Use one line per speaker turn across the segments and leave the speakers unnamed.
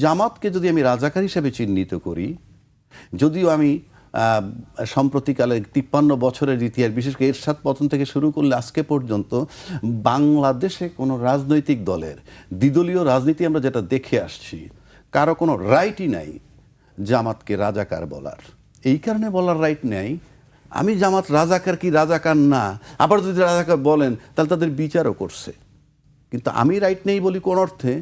জামাতকে যদি আমি রাজাকার হিসেবে চিহ্নিত করি, যদিও আমি সম্প্রতিকালে 53 বছরের ইতিহাস, বিশেষ করে এরশাদ পতন থেকে শুরু করলে আজকে পর্যন্ত বাংলাদেশে কোনো রাজনৈতিক দলের দ্বিদলীয় রাজনীতি আমরা যেটা দেখে আসছি, কারো কোনো রাইটই নাই জামাতকে রাজাকার বলার। এই কারণে বলার রাইট নেই, আমি জামাত রাজাকার কি রাজাকার না, আবার যদি রাজাকার বলেন তাহলে তাদের বিচারও করছে। কিন্তু আমি রাইট নেই বলি কোন অর্থে?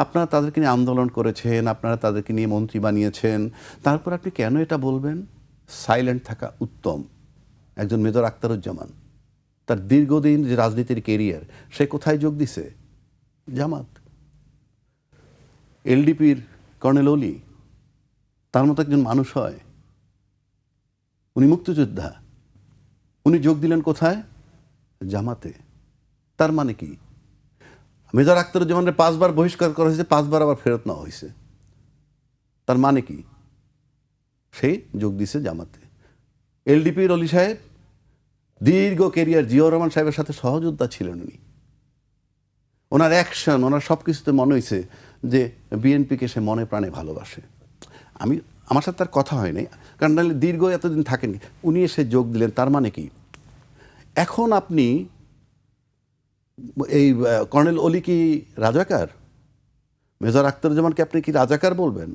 আপনারা তাদেরকে নিয়ে আন্দোলন করেছেন, আপনারা তাদেরকে নিয়ে মন্ত্রী বানিয়েছেন, তারপর আপনি কেন এটা বলবেন? সাইলেন্ট থাকা উত্তম। একজন মেজর আখতারুজ্জামান, তার দীর্ঘদিন যে রাজনীতির কেরিয়ার, সে কোথায় যোগ দিছে? জামাত। এলডিপির কর্নেল অলি, তার মতো একজন মানুষ হয়? উনি মুক্তিযোদ্ধা, উনি যোগ দিলেন কোথায়? জামাতে। তার মানে কি? মেজর আখতারুজ্জামানের 5 বার বহিষ্কার করা হয়েছে, 5 বার আবার ফেরত নেওয়া হয়েছে। তার মানে কি? সে যোগ দিছে জামাতে। এলডিপির অলি সাহেব দীর্ঘ কেরিয়ার, জিয়াউর রহমান সাহেবের সাথে সহযোদ্ধা ছিলেন উনি। ওনার অ্যাকশন, ওনার সব কিছুতে মনে হয়েছে যে বিএনপিকে সে মনে প্রাণে ভালোবাসে। আমার সাথে তার কথা হয়নি, কারণ নাহলে দীর্ঘ এতদিন থাকেনি। উনি এসে যোগ দিলেন, তার মানে কি? এখন আপনি এই কর্নেল অলি কি রাজাকার? মেজর আখতারুজ্জামানকে আপনি কি রাজাকার বলবেন,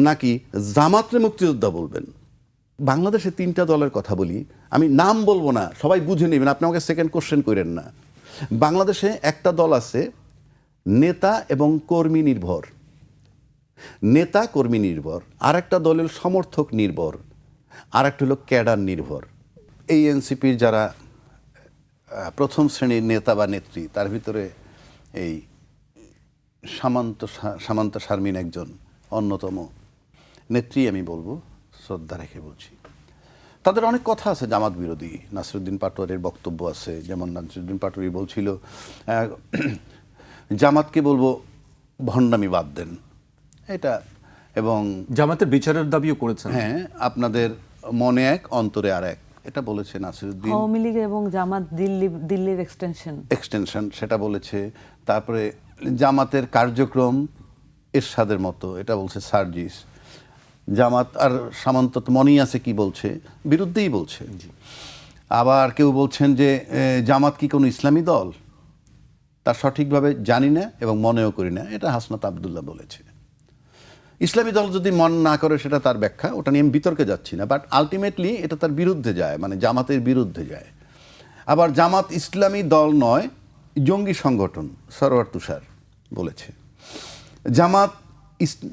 নাকি জামাতরে মুক্তিযোদ্ধা বলবেন? বাংলাদেশে 3টা দলের কথা বলি, আমি নাম বলবো না, সবাই বুঝে নেবেন, আপনি আমাকে সেকেন্ড কোশ্চেন করেন না। বাংলাদেশে একটা দল আছে নেতা এবং কর্মী নির্ভর, নেতা কর্মী নির্ভর, আর একটা দলের সমর্থক নির্ভর, আর একটা হলো ক্যাডার নির্ভর। এই এনসিপির যারা প্রথম শ্রেণীর নেতা বা নেত্রী, তার ভিতরে এই সামান্ত শারমিন একজন অন্যতম নেত্রী, আমি বলবো, শ্রদ্ধা রেখে বলছি। তাদের অনেক কথা আছে জামাত বিরোধী। নাসিরউদ্দিন পাটোয়ারির বক্তব্য আছে, যেমন নাসিরউদ্দিন পাটোয়ারি বলছিল জামাতকে বলবো ভণ্ডামি বাদ দেন, এটা, এবং
জামাতের বিচারের দাবিও করেছেন।
হ্যাঁ, আপনাদের মনে এক অন্তরে আর এক, এটা বলেছে নাসিরউদ্দিন।
আওয়ামী লীগ এবং জামাত দিল্লির এক্সটেনশন,
সেটা বলেছে। তারপরে জামাতের কার্যক্রম এরশাদের মতো, এটা বলছে সার্জিস। জামাত আর সামন্ত মনেই আছে কি বলছে, বিরুদ্ধেই বলছে। আবার কেউ বলছেন যে জামাত কি কোনো ইসলামী দল, তা সঠিকভাবে জানি না এবং মনেও করি না, এটা হাসনাত আবদুল্লাহ বলেছে। ইসলামী দল যদি মন না করে সেটা তার ব্যাখ্যা, ওটা নিয়ে আমি বিতর্কে যাচ্ছি না, বাট আলটিমেটলি এটা তার বিরুদ্ধে যায়, মানে জামাতের বিরুদ্ধে যায়। আবার জামাত ইসলামী দল নয়, জঙ্গি সংগঠন, সরওয়ার তুষার বলেছে।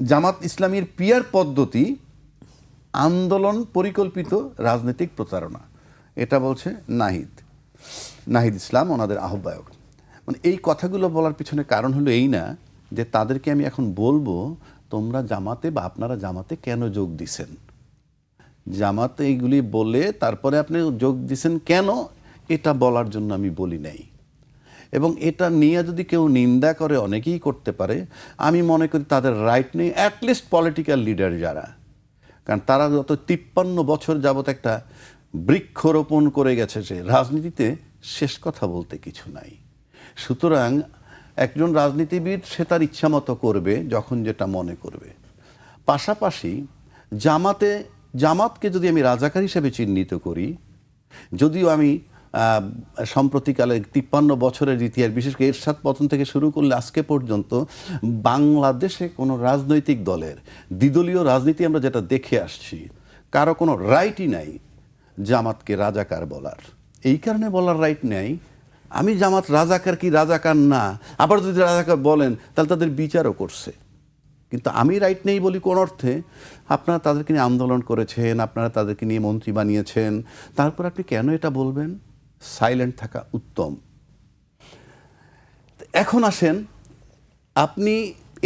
জামাত ইসলামীর পিয়ার পদ্ধতি, আন্দোলন পরিকল্পিত রাজনৈতিক প্রতারণা, এটা বলছে নাহিদ ইসলাম, ওনাদের আহ্বায়ক। মানে এই কথাগুলো বলার পিছনে কারণ হলো এই না যে তাদেরকে আমি এখন বলবো তোমরা জামাতে বা আপনারা জামাতে কেন যোগ দিছেন। জামাতে এইগুলি বলে তারপরে আপনি যোগ দিছেন কেন, এটা বলার জন্য আমি বলি নাই। এবং এটা নিয়ে যদি কেউ নিন্দা করে, অনেকেই করতে পারে, আমি মনে করি তাদের রাইট নেই, অ্যাটলিস্ট পলিটিক্যাল লিডার যারা, কারণ তারা যত 53 বছর যাবত একটা বৃক্ষরোপণ করে গেছে যে রাজনীতিতে শেষ কথা বলতে কিছু নাই। সুতরাং একজন রাজনীতিবিদ সে তার ইচ্ছা মতো করবে যখন যেটা মনে করবে। পাশাপাশি জামাতকে যদি আমি রাজাকার হিসেবে চিহ্নিত করি, যদিও আমি সম্প্রতিকালে 53 বছরের ইতিহাস, বিশেষ করে এরশাদ পতন থেকে শুরু করলে আজকে পর্যন্ত বাংলাদেশে কোনো রাজনৈতিক দলের দ্বিদলীয় রাজনীতি আমরা যেটা দেখে আসছি, কারো কোনো রাইটই নাই জামাতকে রাজাকার বলার। এই কারণে বলার রাইট নেই, আমি জামাত রাজাকার কি রাজাকার না, আবার যদি রাজাকার বলেন তাহলে তাদের বিচারও করছে। কিন্তু আমি রাইট নেই বলি কোন অর্থে? আপনারা তাদেরকে নিয়ে আন্দোলন করেছেন, আপনারা তাদেরকে নিয়ে মন্ত্রী বানিয়েছেন, তারপর আপনি কেন এটা বলবেন? সাইলেন্ট থাকা উত্তম। এখন আসেন, আপনি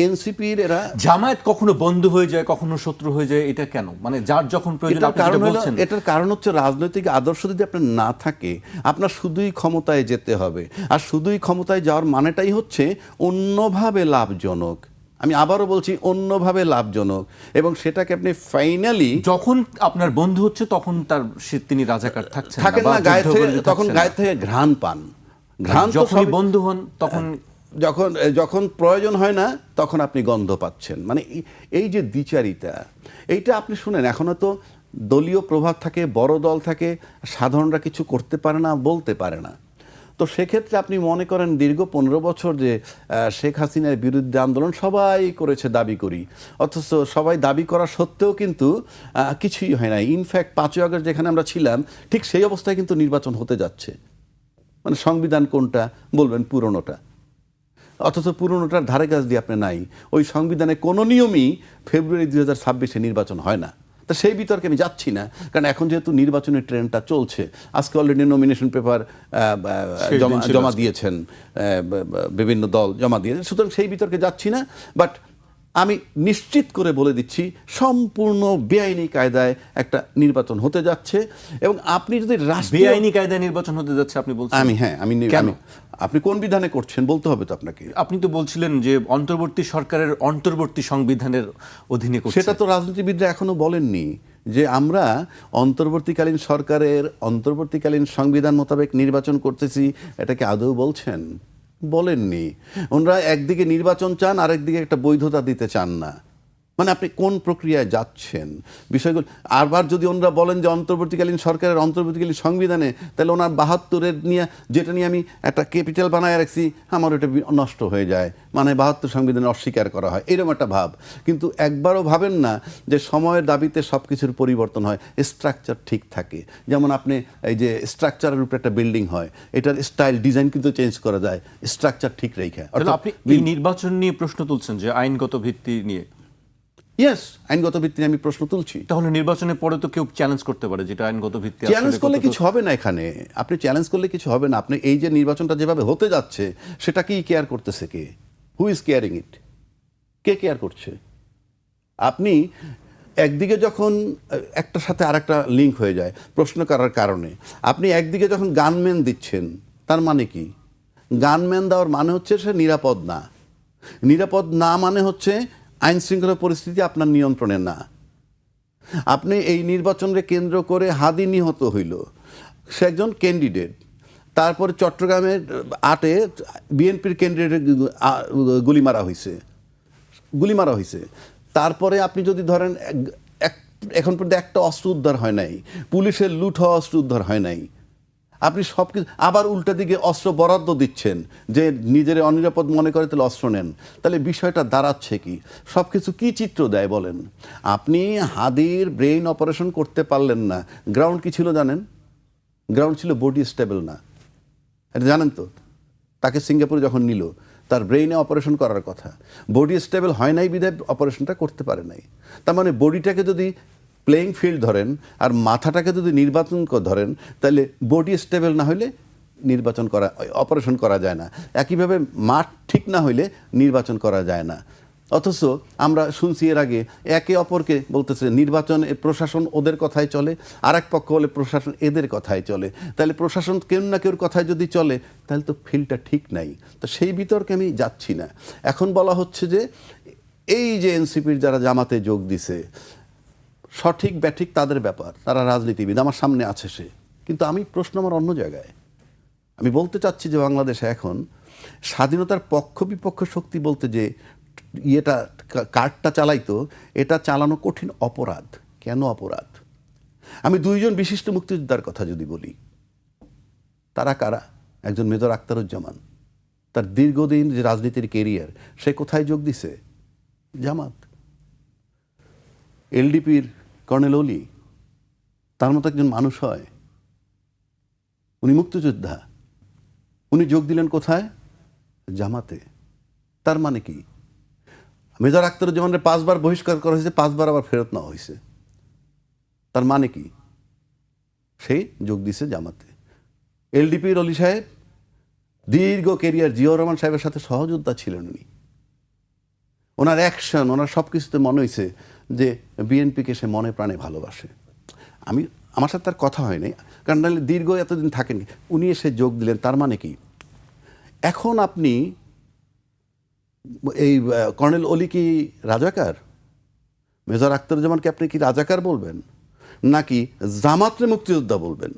এনসিপির এরা
জামায়াত কখনো বন্ধু হয়ে যায়, কখনো শত্রু হয়ে যায়, এটা কেন? মানে যার যখন প্রয়োজন আপনি যেটা বলছেন।
এটার কারণ হচ্ছে রাজনৈতিক আদর্শ যদি আপনার না থাকে, আপনার শুধুই ক্ষমতায় যেতে হবে, আর শুধুই ক্ষমতায় যাওয়ার মানেটাই হচ্ছে অন্যভাবে লাভজনক। আমি আবারও বলছি, অন্যভাবে লাভজনক, এবং সেটাকে আপনি ফাইনালি
যখন আপনার বন্ধু হচ্ছে তখন তিনি রাজাকার
থাকেন না, তখন গায়ে থেকে ঘ্রাণ পান।
ঘ্রাণ যখন বন্ধু হন তখন
যখন যখন প্রয়োজন হয় না তখন আপনি গন্ধ পাচ্ছেন। মানে এই যে দ্বিচারিতা, এইটা আপনি শুনেন, এখনো তো দলীয় প্রভাব থাকে, বড় দল থাকে, সাধারণরা কিছু করতে পারে না, বলতে পারে না। তো সেক্ষেত্রে আপনি মনে করেন দীর্ঘ 15 বছর যে শেখ হাসিনার বিরুদ্ধে আন্দোলন সবাই করেছে দাবি করি, অথচ সবাই দাবি করা সত্ত্বেও কিন্তু কিছুই হয় না। ইনফ্যাক্ট 5ই আগস্ট যেখানে আমরা ছিলাম ঠিক সেই অবস্থায় কিন্তু নির্বাচন হতে যাচ্ছে। মানে সংবিধান কোনটা বলবেন? পুরনোটা। অথচ পুরনোটার ধারে কাছ দিয়ে আপনি নাই। ওই সংবিধানে কোনো নিয়মই ফেব্রুয়ারি 2026-এ নির্বাচন হয় না। তা সেই বিতর্কে আমি যাচ্ছি না, কারণ এখন যেহেতু নির্বাচনের ট্রেন্ডটা চলছে, আজকে অলরেডি নমিনেশন পেপার জমা দিয়েছেন, বিভিন্ন দল জমা দিয়েছেন, সুতরাং সেই বিতর্কে যাচ্ছি না। বাট আমি নিশ্চিত করে বলে দিচ্ছি সম্পূর্ণ বেআইনি কায়দায় একটা নির্বাচন হতে যাচ্ছে। এবং আপনি যদি
বেআইনি কায়দায় নির্বাচন হতে যাচ্ছে আপনি বলছেন?
আমি
কেন?
আপনি কোন বিধানে করছেন বলতে হবে তো আপনাকে।
আপনি তো বলছিলেন যে অন্তর্বর্তী সরকারের অন্তর্বর্তী সংবিধানের অধীনে করছে।
সেটা তো রাজনীতিবিদরা এখনো বলেননি যে আমরা অন্তর্বর্তীকালীন সরকারের অন্তর্বর্তীকালীন সংবিধান মোতাবেক নির্বাচন করতেছি। এটাকে আদৌ বলছেন? বলেননি। ওনারা একদিকে নির্বাচন চান, আরেকদিকে একটা বৈধতা দিতে চান না। মানে আপনি কোন প্রক্রিয়ায় যাচ্ছেন বিষয়গুলো। আবার যদি ওনারা বলেন যে অন্তর্বর্তীকালীন সরকারের অন্তর্বর্তীকালীন সংবিধানে, তাহলে ওনার 72-এর নিয়ে, যেটা নিয়ে আমি একটা ক্যাপিটাল বানায় রাখছি, আমার ওটা নষ্ট হয়ে যায়। মানে 72 সংবিধানে অস্বীকার করা হয়, এরকম একটা ভাব। কিন্তু একবারও ভাবেন না যে সময়ের দাবিতে সব কিছুর পরিবর্তন হয়, স্ট্রাকচার ঠিক থাকে। যেমন আপনি এই যে স্ট্রাকচারের উপরে একটা বিল্ডিং হয়, এটার স্টাইল ডিজাইন কিন্তু চেঞ্জ করা যায়, স্ট্রাকচার ঠিক রেখে।
আপনি এই নির্বাচন নিয়ে প্রশ্ন তুলছেন যে আইনগত ভিত্তি নিয়ে।
ইয়েস, আইনগত ভিত্তিতে আমি প্রশ্ন তুলছি।
তাহলে নির্বাচনের পরে তো কেউ চ্যালেঞ্জ করতে পারে যেটা আইনগত ভিত্তি।
চ্যালেঞ্জ করলে কিছু হবে না এখানে। আপনি চ্যালেঞ্জ করলে কিছু হবে না। আপনি এই যে নির্বাচনটা যেভাবে হতে যাচ্ছে, সেটা কি কেয়ার করতেছে কে? Who is caring it? কে কেয়ার করছে? আপনি একদিকে যখন একটার সাথে আরেকটা লিঙ্ক হয়ে যায় প্রশ্ন করার কারণে, আপনি একদিকে যখন গানম্যান দিচ্ছেন, তার মানে কি? গানম্যান দেওয়ার মানে হচ্ছে সে নিরাপদ না। নিরাপদ না মানে হচ্ছে আইন শৃঙ্খলা পরিস্থিতি আপনার নিয়ন্ত্রণে না। আপনি এই নির্বাচনকে কেন্দ্র করে হাদি নিহত হইল, সে একজন ক্যান্ডিডেট। তারপরে চট্টগ্রামের 8-এ বিএনপির ক্যান্ডিডেট গুলি মারা হয়েছে। তারপরে আপনি যদি ধরেন এখন পর্যন্ত একটা অস্ত্র উদ্ধার হয় নাই, পুলিশের লুট হওয়া অস্ত্র উদ্ধার হয় নাই। আপনি সব কিছু আবার উল্টা দিকে অস্ত্র বরাদ্দ দিচ্ছেন, যে নিজের অনিরাপদ মনে করে তাহলে অস্ত্র নেন। তাহলে বিষয়টা দাঁড়াচ্ছে কি? সব কিছু কী চিত্র দেয় বলেন? আপনি হাদির ব্রেইন অপারেশন করতে পারলেন না। গ্রাউন্ড কি ছিল জানেন? গ্রাউন্ড ছিল বডি স্টেবল না। এটা জানেন তো? তাকে সিঙ্গাপুরে যখন নিল, তার ব্রেইনে অপারেশন করার কথা, বডি স্টেবল হয় নাই বিধায় অপারেশনটা করতে পারে নাই। তার মানে বডিটাকে যদি প্লেইং ফিল্ড ধরেন আর মাথাটাকে যদি নির্বাচন ধরেন, তাহলে বডি স্টেবল না হলে অপারেশন করা যায় না। একইভাবে মাঠ ঠিক না হইলে নির্বাচন করা যায় না। অথচ আমরা শুনছি এর আগে একে অপরকে বলতেছে নির্বাচন প্রশাসন ওদের কথায় চলে, আর এক পক্ষ বলে প্রশাসন এদের কথায় চলে। তাহলে প্রশাসন কেউ না কেউর কথায় যদি চলে, তাহলে তো ফিল্ডটা ঠিক নাই। তো সেই বিতর্কে আমি যাচ্ছি না। এখন বলা হচ্ছে যে এই যে এনসিপির যারা জামাতে যোগ দিছে, সঠিক ব্যাঠিক তাদের ব্যাপার, তারা রাজনীতিবিদ, আমার সামনে আছে সে। কিন্তু আমি প্রশ্ন আমার অন্য জায়গায়। আমি বলতে চাচ্ছি যে বাংলাদেশে এখন স্বাধীনতার পক্ষ বিপক্ষ শক্তি বলতে যে কার্ডটা চালাইতো, এটা চালানো কঠিন অপরাধ। কেন অপরাধ? আমি 2জন বিশিষ্ট মুক্তিযোদ্ধার কথা যদি বলি, তারা কারা? একজন মেজর আখতারুজ্জামান, তার দীর্ঘদিন যে রাজনীতির কেরিয়ার, সে কোথায় যোগ দিছে? জামাত। এলডিপির কর্নেল অলি, তার মতো একজন মানুষ হয়? উনি মুক্তিযোদ্ধা, উনি যোগ দিলেন কোথায়? জামাতে। তার মানে কি? মেজর আখতারুজ্জামানের 5 বার বহিষ্কার করা হয়েছে, 5 বার আবার ফেরত নেওয়া হয়েছে। তার মানে কি? সে যোগ দিছে জামাতে। এলডিপির অলি সাহেব দীর্ঘ কেরিয়ার, জিয়াউর রহমান সাহেবের সাথে সহযোদ্ধা ছিলেন উনি। ওনার অ্যাকশন, ওনার সব কিছুতে মনে হয়েছে যে বিএনপিকে সে মনে প্রাণে ভালোবাসে। আমার সাথে তার কথা হয়নি, কারণ নাহলে দীর্ঘ এতদিন থাকেন। উনি এসে যোগ দিলেন, তার মানে কি? এখন আপনি এই কর্নেল অলি কি রাজাকার? মেজর আখতারুজ্জামানকে আপনি কি রাজাকার বলবেন, নাকি জামাতরে মুক্তিযোদ্ধা বলবেন?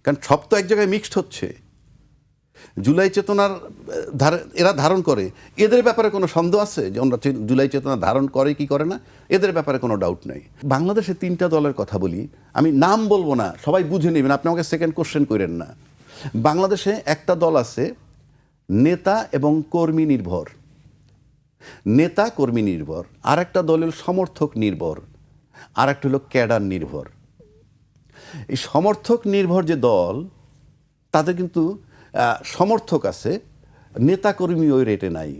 কারণ সব তো এক জায়গায় মিক্সড হচ্ছে। জুলাই চেতনার এরা ধারণ করে, এদের ব্যাপারে কোনো সন্দেহ আছে যে ওরা জুলাই চেতনা ধারণ করে কি করে না? এদের ব্যাপারে কোনো ডাউট নেই। বাংলাদেশে 3টা দলের কথা বলি, আমি নাম বলবো না, সবাই বুঝে নেবেন, আপনি আমাকে সেকেন্ড কোশ্চেন করেন না। বাংলাদেশে একটা দল আছে নেতা এবং কর্মী নির্ভর, নেতা কর্মী নির্ভর, আর একটা দলের সমর্থক নির্ভর, আর একটা হলো ক্যাডার নির্ভর। এই সমর্থক নির্ভর যে দল, তাদের কিন্তু সমর্থক আছে, নেতাকর্মী ওই রেটে নাই।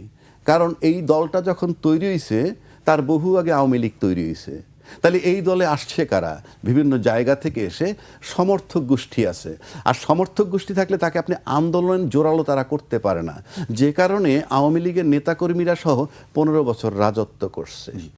কারণ এই দলটা যখন তৈরি হয়েছে তার বহু আগে আওয়ামী লীগ তৈরি হয়েছে। তাহলে এই দলে আসছে কারা? বিভিন্ন জায়গা থেকে এসে সমর্থক গোষ্ঠী আছে। আর সমর্থক গোষ্ঠী থাকলে তাকে আপনি আন্দোলন জোরালো তারা করতে পারে না, যে কারণে আওয়ামী লীগের নেতাকর্মীরা সহ 15 বছর রাজত্ব করছে।